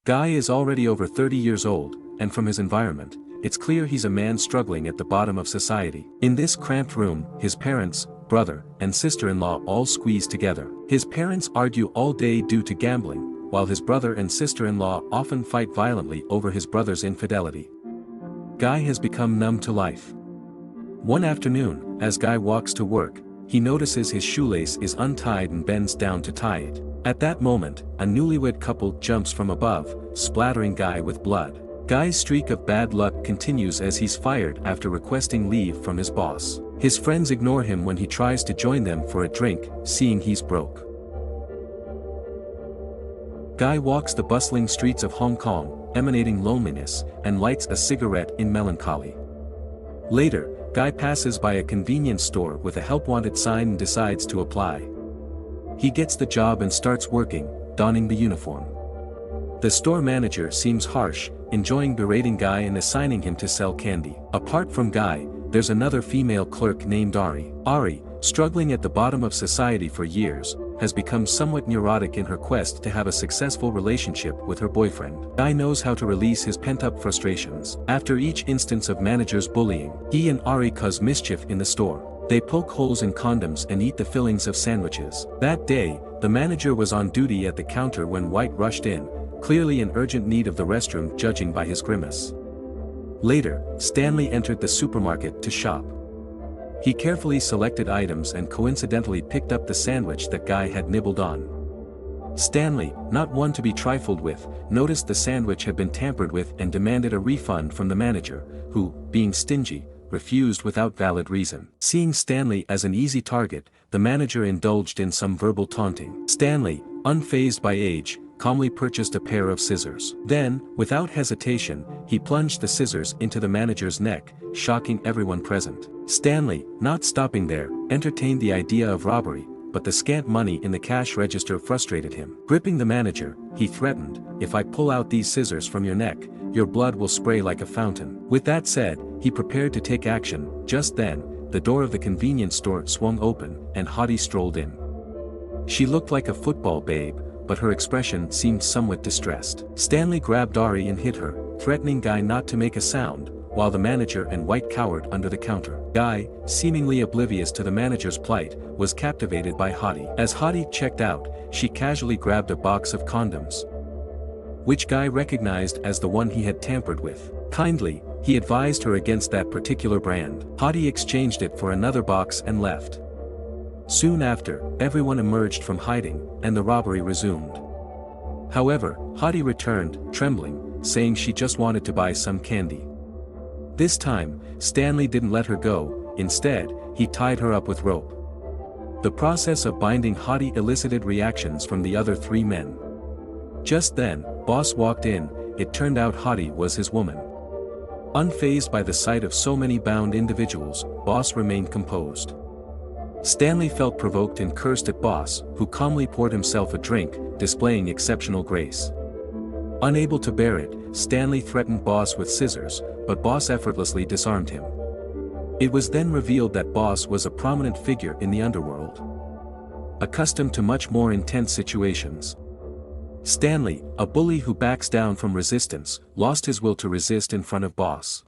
Guy is already over 30 years old, and from his environment, it's clear he's a man struggling at the bottom of society. In this cramped room, his parents, brother, and sister-in-law all squeeze together. His parents argue all day due to gambling, while his brother and sister-in-law often fight violently over his brother's infidelity. Guy has become numb to life. One afternoon, as Guy walks to work, he notices his shoelace is untied and bends down to tie it. At that moment, a newlywed couple jumps from above, splattering Guy with blood. Guy's streak of bad luck continues as he's fired after requesting leave from his boss. His friends ignore him when he tries to join them for a drink, seeing he's broke. Guy walks the bustling streets of Hong Kong, emanating loneliness, and lights a cigarette in melancholy. Later, Guy passes by a convenience store with a help-wanted sign and decides to apply. He gets the job and starts working, donning the uniform. The store manager seems harsh, enjoying berating Guy and assigning him to sell candy. Apart from Guy, there's another female clerk named Arie. Arie, struggling at the bottom of society for years, has become somewhat neurotic in her quest to have a successful relationship with her boyfriend. Guy knows how to release his pent-up frustrations. After each instance of manager's bullying, he and Arie cause mischief in the store. They poke holes in condoms and eat the fillings of sandwiches. That day, the manager was on duty at the counter when White rushed in, clearly in urgent need of the restroom judging by his grimace. Later, Stanley entered the supermarket to shop. He carefully selected items and coincidentally picked up the sandwich that Guy had nibbled on. Stanley, not one to be trifled with, noticed the sandwich had been tampered with and demanded a refund from the manager, who, being stingy, refused without valid reason. Seeing Stanley as an easy target, the manager indulged in some verbal taunting. Stanley, unfazed by age, calmly purchased a pair of scissors. Then, without hesitation, he plunged the scissors into the manager's neck, shocking everyone present. Stanley, not stopping there, entertained the idea of robbery, but the scant money in the cash register frustrated him. Gripping the manager, he threatened, "If I pull out these scissors from your neck, your blood will spray like a fountain." With that said, he prepared to take action. Just then, the door of the convenience store swung open, and Hottie strolled in. She looked like a football babe, but her expression seemed somewhat distressed. Stanley grabbed Arie and hit her, threatening Guy not to make a sound, while the manager and White cowered under the counter. Guy, seemingly oblivious to the manager's plight, was captivated by Hottie. As Hottie checked out, she casually grabbed a box of condoms, which Guy recognized as the one he had tampered with. Kindly, he advised her against that particular brand. Hottie exchanged it for another box and left. Soon after, everyone emerged from hiding, and the robbery resumed. However, Hottie returned, trembling, saying she just wanted to buy some candy. This time, Stanley didn't let her go. Instead, he tied her up with rope. The process of binding Hottie elicited reactions from the other three men. Just then, Boss walked in. It turned out Hottie was his woman. Unfazed by the sight of so many bound individuals, Boss remained composed. Stanley felt provoked and cursed at Boss, who calmly poured himself a drink, displaying exceptional grace. Unable to bear it, Stanley threatened Boss with scissors, but Boss effortlessly disarmed him. It was then revealed that Boss was a prominent figure in the underworld, accustomed to much more intense situations. Stanley, a bully who backs down from resistance, lost his will to resist in front of Boss.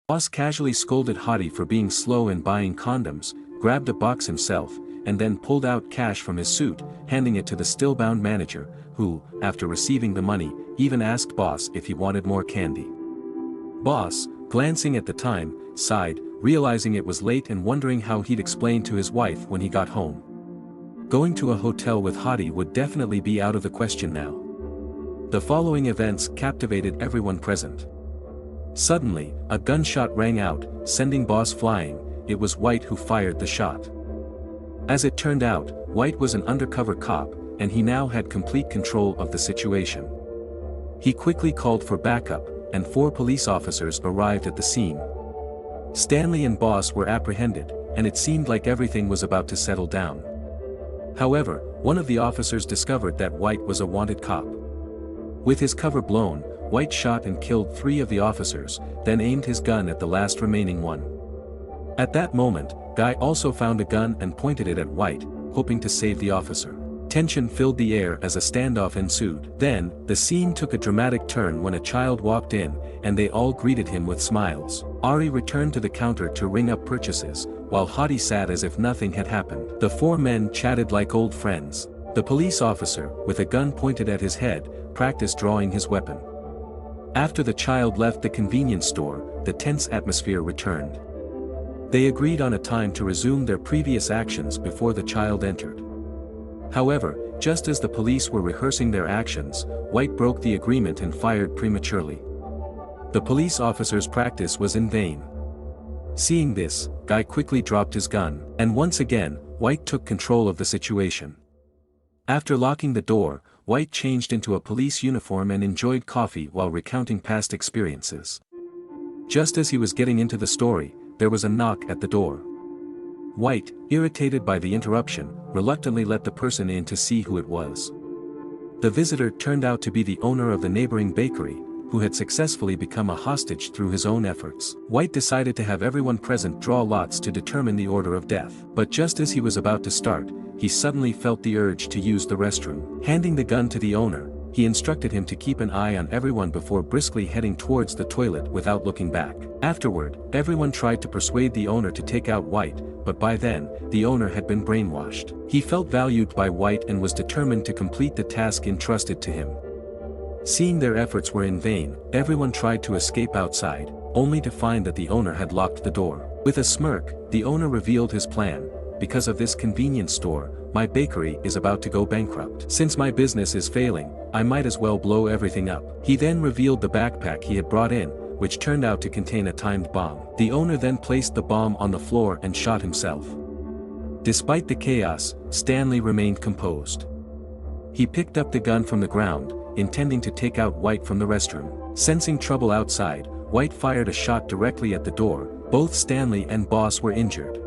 Boss casually scolded Hottie for being slow in buying condoms, grabbed a box himself, and then pulled out cash from his suit, handing it to the still-bound manager, who, after receiving the money, even asked Boss if he wanted more candy. Boss, glancing at the time, sighed, realizing it was late and wondering how he'd explain to his wife when he got home. Going to a hotel with Hottie would definitely be out of the question now. The following events captivated everyone present. Suddenly, a gunshot rang out, sending Boss flying. It was White who fired the shot. As it turned out, White was an undercover cop, and he now had complete control of the situation. He quickly called for backup, and 4 police officers arrived at the scene. Stanley and Boss were apprehended, and it seemed like everything was about to settle down. However, one of the officers discovered that White was a wanted cop. With his cover blown, White shot and killed 3 of the officers, then aimed his gun at the last remaining one. At that moment, Guy also found a gun and pointed it at White, hoping to save the officer. Tension filled the air as a standoff ensued. Then, the scene took a dramatic turn when a child walked in, and they all greeted him with smiles. Arie returned to the counter to ring up purchases, while Hottie sat as if nothing had happened. The four men chatted like old friends. The police officer, with a gun pointed at his head, practiced drawing his weapon. After the child left the convenience store, the tense atmosphere returned. They agreed on a time to resume their previous actions before the child entered. However, just as the police were rehearsing their actions, White broke the agreement and fired prematurely. The police officer's practice was in vain. Seeing this, Guy quickly dropped his gun, and once again, White took control of the situation. After locking the door, White changed into a police uniform and enjoyed coffee while recounting past experiences. Just as he was getting into the story, there was a knock at the door. White, irritated by the interruption, reluctantly let the person in to see who it was. The visitor turned out to be the owner of the neighboring bakery, who had successfully become a hostage through his own efforts. White decided to have everyone present draw lots to determine the order of death. But just as he was about to start, he suddenly felt the urge to use the restroom. Handing the gun to the owner, he instructed him to keep an eye on everyone before briskly heading towards the toilet without looking back. Afterward, everyone tried to persuade the owner to take out White, but by then, the owner had been brainwashed. He felt valued by White and was determined to complete the task entrusted to him. Seeing their efforts were in vain, everyone tried to escape outside, only to find that the owner had locked the door. With a smirk, the owner revealed his plan. Because of this convenience store, my bakery is about to go bankrupt. Since my business is failing, I might as well blow everything up. He then revealed the backpack he had brought in, which turned out to contain a timed bomb. The owner then placed the bomb on the floor and shot himself. Despite the chaos, Stanley remained composed. He picked up the gun from the ground, intending to take out White from the restroom. Sensing trouble outside, White fired a shot directly at the door. Both Stanley and Boss were injured.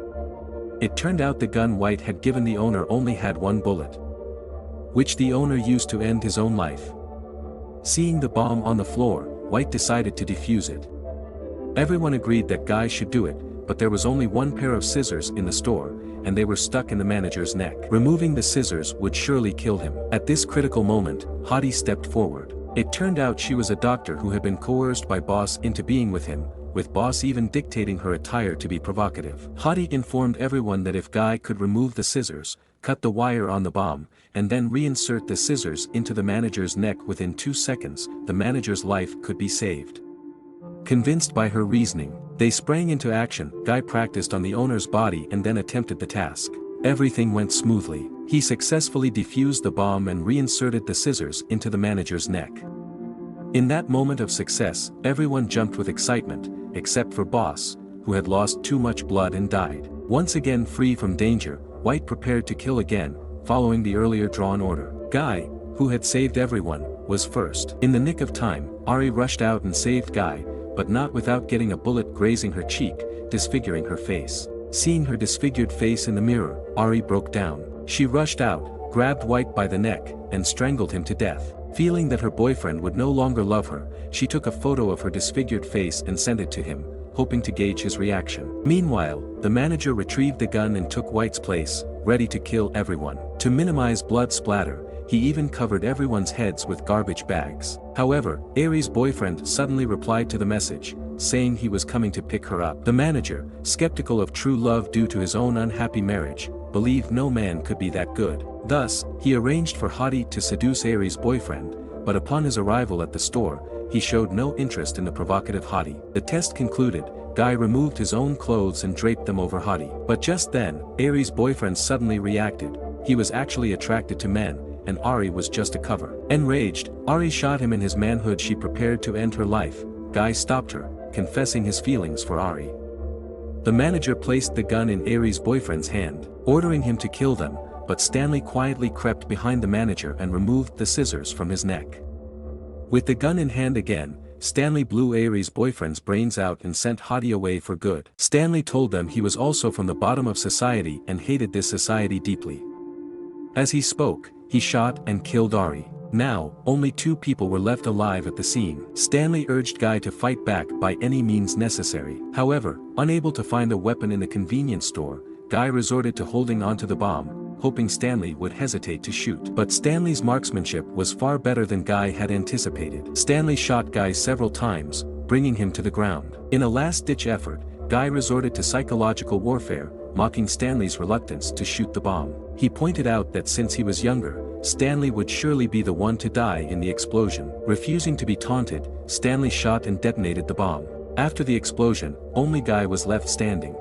It turned out the gun White had given the owner only had one bullet, which the owner used to end his own life. Seeing the bomb on the floor, White decided to defuse it. Everyone agreed that Guy should do it, but there was only one pair of scissors in the store, and they were stuck in the manager's neck. Removing the scissors would surely kill him. At this critical moment, Hottie stepped forward. It turned out she was a doctor who had been coerced by Boss into being with him, with Boss even dictating her attire to be provocative. Hottie informed everyone that if Guy could remove the scissors, cut the wire on the bomb, and then reinsert the scissors into the manager's neck within 2 seconds, the manager's life could be saved. Convinced by her reasoning, they sprang into action. Guy practiced on the owner's body and then attempted the task. Everything went smoothly. He successfully defused the bomb and reinserted the scissors into the manager's neck. In that moment of success, everyone jumped with excitement, except for Boss, who had lost too much blood and died. Once again free from danger, White prepared to kill again, following the earlier drawn order. Guy, who had saved everyone, was first. In the nick of time, Arie rushed out and saved Guy, but not without getting a bullet grazing her cheek, disfiguring her face. Seeing her disfigured face in the mirror, Arie broke down. She rushed out, grabbed White by the neck, and strangled him to death. Feeling that her boyfriend would no longer love her, she took a photo of her disfigured face and sent it to him, hoping to gauge his reaction. Meanwhile, the manager retrieved the gun and took White's place, ready to kill everyone. To minimize blood splatter, he even covered everyone's heads with garbage bags. However, Arie's boyfriend suddenly replied to the message, saying he was coming to pick her up. The manager, skeptical of true love due to his own unhappy marriage, believed no man could be that good. Thus, he arranged for Hottie to seduce Arie's boyfriend, but upon his arrival at the store, he showed no interest in the provocative Hottie. The test concluded, Guy removed his own clothes and draped them over Hottie. But just then, Arie's boyfriend suddenly reacted. He was actually attracted to men, and Arie was just a cover. Enraged, Arie shot him in his manhood. She prepared to end her life. Guy stopped her, confessing his feelings for Arie. The manager placed the gun in Arie's boyfriend's hand, ordering him to kill them, but Stanley quietly crept behind the manager and removed the scissors from his neck. With the gun in hand again, Stanley blew Arie's boyfriend's brains out and sent Hottie away for good. Stanley told them he was also from the bottom of society and hated this society deeply. As he spoke, he shot and killed Arie. Now, only 2 people were left alive at the scene. Stanley urged Guy to fight back by any means necessary. However, unable to find a weapon in the convenience store, Guy resorted to holding onto the bomb, hoping Stanley would hesitate to shoot. But Stanley's marksmanship was far better than Guy had anticipated. Stanley shot Guy several times, bringing him to the ground. In a last-ditch effort, Guy resorted to psychological warfare, mocking Stanley's reluctance to shoot the bomb. He pointed out that since he was younger, Stanley would surely be the one to die in the explosion. Refusing to be taunted, Stanley shot and detonated the bomb. After the explosion, only Guy was left standing.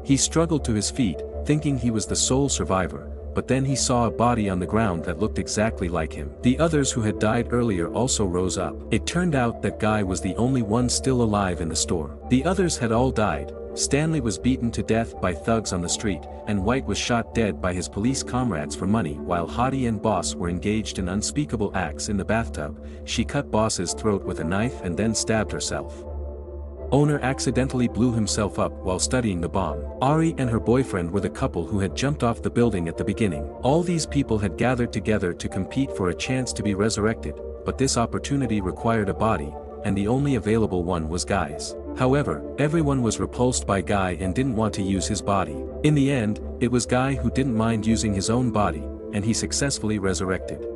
He struggled to his feet, thinking he was the sole survivor, but then he saw a body on the ground that looked exactly like him. The others who had died earlier also rose up. It turned out that Guy was the only one still alive in the store. The others had all died. Stanley was beaten to death by thugs on the street, and White was shot dead by his police comrades for money. While Hottie and Boss were engaged in unspeakable acts in the bathtub, she cut Boss's throat with a knife and then stabbed herself. Owner accidentally blew himself up while studying the bomb. Arie and her boyfriend were the couple who had jumped off the building at the beginning. All these people had gathered together to compete for a chance to be resurrected, but this opportunity required a body, and the only available one was Guy's. However, everyone was repulsed by Guy and didn't want to use his body. In the end, it was Guy who didn't mind using his own body, and he successfully resurrected.